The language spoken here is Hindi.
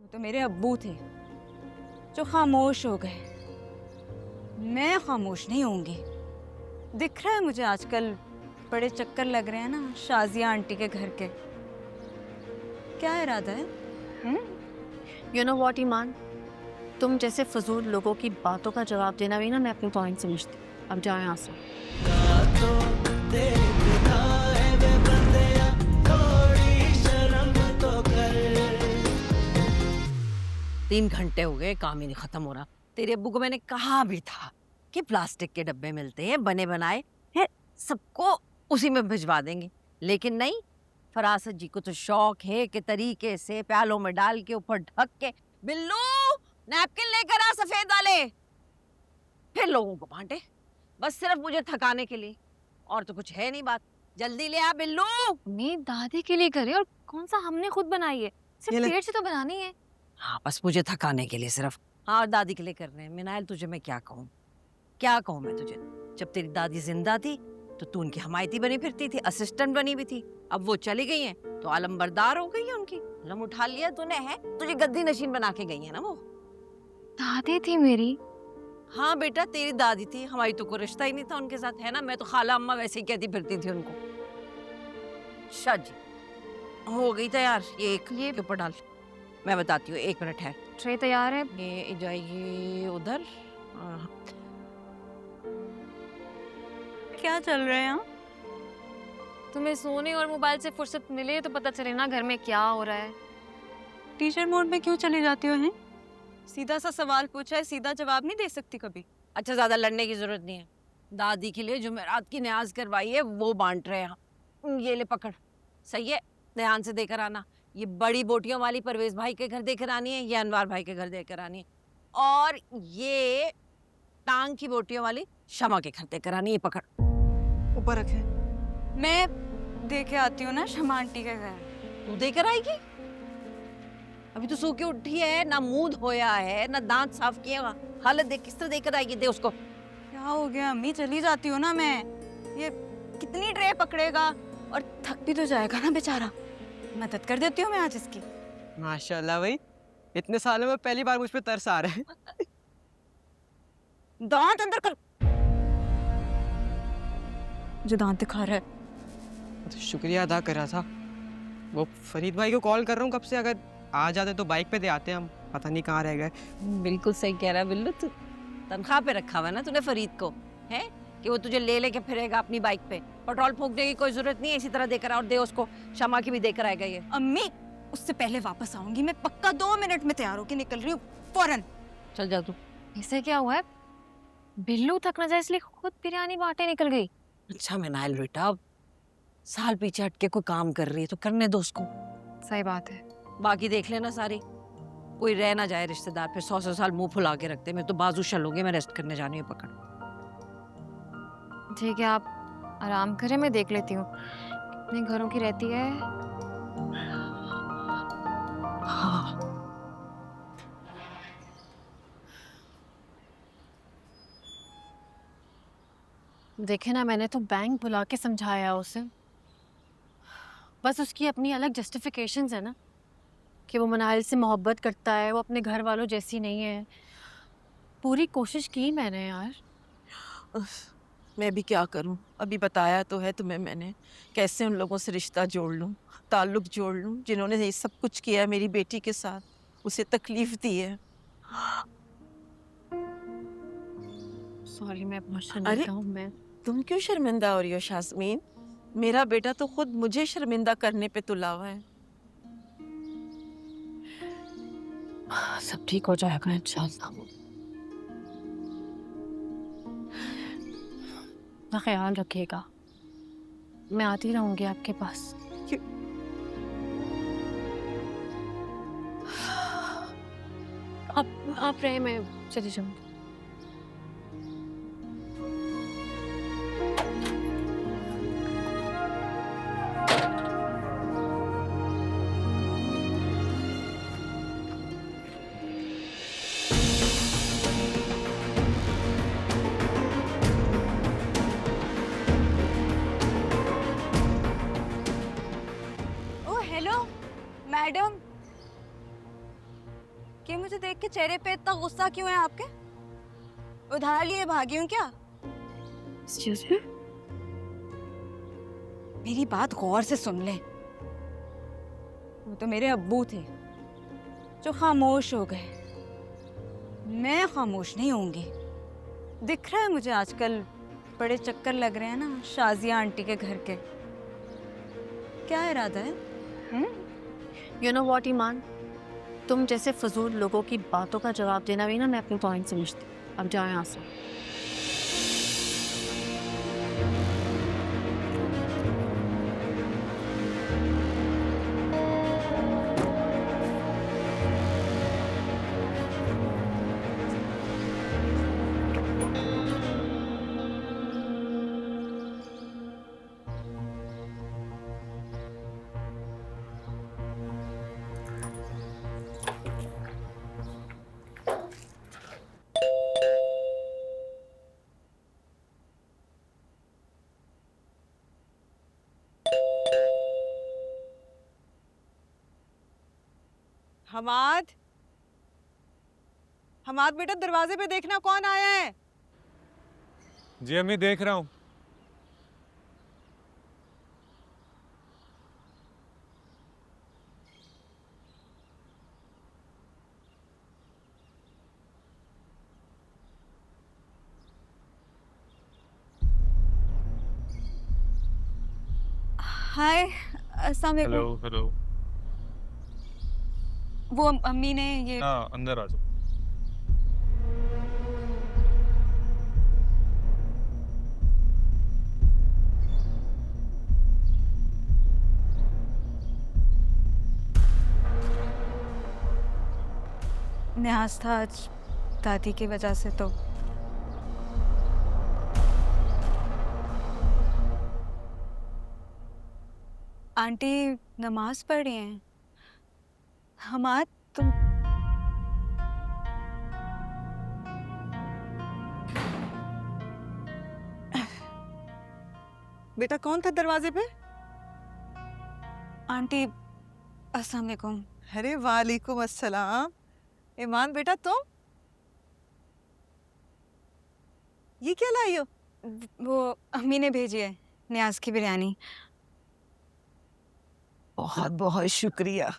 वो तो मेरे अब्बू थे जो खामोश हो गए। मैं खामोश नहीं होंगी। दिख रहा है मुझे आजकल बड़े चक्कर लग रहे हैं ना शाजिया आंटी के घर के। क्या इरादा है? यू नो वॉट ईमान, तुम जैसे फजूल लोगों की बातों का जवाब देना भी ना मैं अपनी पॉइंट समझती हूँ। अब जाओ यहाँ से। 3 घंटे हो गए, काम ही नहीं खत्म हो रहा। तेरे अब्बू को मैंने कहा भी था कि प्लास्टिक के डब्बे मिलते हैं बने बनाए है, सबको उसी में भिजवा देंगे, लेकिन नहीं। फरासत जी को तो शौक है कि तरीके से प्यालों में डाल के ऊपर ढक के, बिल्लू नैपकिन लेकर आ सफेद वाले, फिर लोगों को बांटे, बस सिर्फ मुझे थकाने के लिए। और तो कुछ है नहीं बात। जल्दी ले आ बिल्लू। मम्मी दादी के लिए करे और कौन सा हमने खुद बनाई है, सिर्फ पेट से तो बनानी है। हाँ बस मुझे थकाने के लिए सिर्फ। हाँ और दादी के लिए कर रहे हैं। मिनाइल तुझे मैं क्या कहूँ, क्या कहूँ मैं तुझे। जब तेरी दादी जिंदा थी तो तू उनकी हमायती बनी फिरती थी, असिस्टेंट बनी भी थी। अब वो चली गई हैं तो आलमबरदार हो गई है उनकी। लम उठा लिया तूने, है तुझे गद्दी नशीन बना के गई है ना वो। दादी थी मेरी। हाँ बेटा तेरी दादी थी, हमारी तो कोई रिश्ता ही नहीं था उनके साथ, है ना। मैं तो खाला अम्मा वैसे ही कहती फिरती थी उनको। अच्छा जी हो गई तैयार, ये एक ये ऊपर डाल। मैं बताती हूँ, 1 मिनट है। ट्रे तैयार है। ये जाइए उधर। क्या चल रहा है यहाँ? तुम्हें सोने और मोबाइल से फुर्सत मिले तो पता चले ना घर में क्या हो रहा है। टीचर मोड में क्यों चली जाती हो? हैं सीधा सा सवाल पूछा है, सीधा जवाब नहीं दे सकती कभी? अच्छा ज्यादा लड़ने की जरूरत नहीं है। दादी के लिए जुमेरात की न्याज करवाई है वो बांट रहे हैं। ये ले पकड़, सही है, ध्यान से देकर आना। ये बड़ी बोटियों वाली परवेज भाई के घर देकर आनी है, ये अनवार भाई के घर देकर आनी है। और ये टांग की बोटियों वाली शमा के घर देकर आनी है। पकड़, ऊपर रखे। मैं दे के आती हूँ ना शमा आंटी के घर। तू देकर आएगी? अभी तो सो के उठी है, ना मुंह धोया है, ना दांत साफ किया। हालत देख किस तरह देकर आएगी। दे उसको। क्या हो गया अम्मी, चली जाती हूँ ना मैं। ये कितनी ट्रे पकड़ेगा और थक भी तो जाएगा ना बेचारा। मदद कर देती हूँ मैं आज इसकी। माशाल्लाह भाई, इतने सालों में पहली बार मुझ पे तरस आ रहा है। दांत अंदर कर। जो दांत दिखा रहा है। तो शुक्रिया अदा कर रहा था। वो फरीद भाई को कॉल कर रहा हूँ कब से, अगर आ जाते तो बाइक पे दे आते हम, पता नहीं कहाँ रह गए। बिल्कुल सही कह रहा है बिल्लू। तू तनख्वाह पे रखा हुआ है ना तूने फरीद को, है कि वो तुझे ले लेके फिरेगा अपनी बाइक पे। पेट्रोल फूकने की कोई जरूरत नहीं है, इसी तरह देकर आ। और दे उसको, शमा की भी देकर आएगा ये। अम्मी उससे पहले वापस आऊंगी मैं, पक्का 2 मिनट में तैयार होके निकल रही हूँ फौरन। चल जा तू। इसे क्या हुआ है? बिल्लू थक न जाए इसलिए खुद बिरयानी बांटे निकल गई। अच्छा मिनाइल बेटा, अब साल पीछे हटके कोई काम कर रही है तो करने दो उसको। सही बात है। बाकी देख लेना सारी, कोई रह ना जाए रिश्तेदार फिर 100 साल मुंह फुला के रखते। मैं तो बाजू शलोगे, मैं रेस्ट करने जानी है। पकड़। ठीक है आप आराम करें, मैं देख लेती हूँ कितने घरों की रहती है। हाँ देखे ना, मैंने तो बैंक बुला के समझाया उसे। बस उसकी अपनी अलग जस्टिफिकेशंस है ना कि वो मनाइल से मोहब्बत करता है, वो अपने घर वालों जैसी नहीं है। पूरी कोशिश की मैंने यार। मैं भी क्या करूं, अभी बताया तो है तुम्हें मैंने, कैसे उन लोगों से रिश्ता जोड़ लूं, ताल्लुक जोड़ लूं जिन्होंने ये सब कुछ किया है मेरी बेटी के साथ, उसे तकलीफ दी है। सॉरी मैं बहुत अरे! शर्मिंदा हूँ। मैं तुम क्यों शर्मिंदा हो रही हो शास्मीन? मेरा बेटा तो खुद मुझे शर्मिंदा करने पे तुला हुआ है। सब ठीक हो जाएगा इंशाल्लाह। अपना ख्याल रखिएगा, मैं आती रहूंगी आपके पास। आप रहे, मैं चली जाऊंगी। ओ हेलो मैडम, कि मुझे देख के चेहरे पे इतना गुस्सा क्यों है आपके? उधार लिए भागी हूँ क्या? Excuse me. मेरी बात गौर से सुन ले। वो तो मेरे अब्बू थे जो खामोश हो गए। मैं खामोश नहीं होंगी। दिख रहा है मुझे आजकल बड़े चक्कर लग रहे हैं ना शाजिया आंटी के घर के। क्या इरादा है? यू नो व्हाट ईमान, तुम जैसे फजूल लोगों की बातों का जवाब देना भी ना मैं अपनी पॉइंट समझती हूँ। अब जाओ यहाँ से। हमाद, हमाद बेटा दरवाजे पे देखना कौन आया है। जी अम्मी देख रहा हूँ। हाय, अस्सलाम हेलो वालेकुम। हेलो। वो अम्मी ने ये हाँ अंदर आ जाओ। न्याज था आज दादी की वजह से। तो आंटी नमाज पढ़ रही हैं। हमाद तुम बेटा कौन था दरवाजे पे? आंटी अस्सलाम वालेकुम। अरे वालेकुम अस्सलाम। ईमान बेटा तुम ये क्या लाई हो? वो अम्मी ने भेजी है न्याज की बिरयानी। बहुत बहुत शुक्रिया।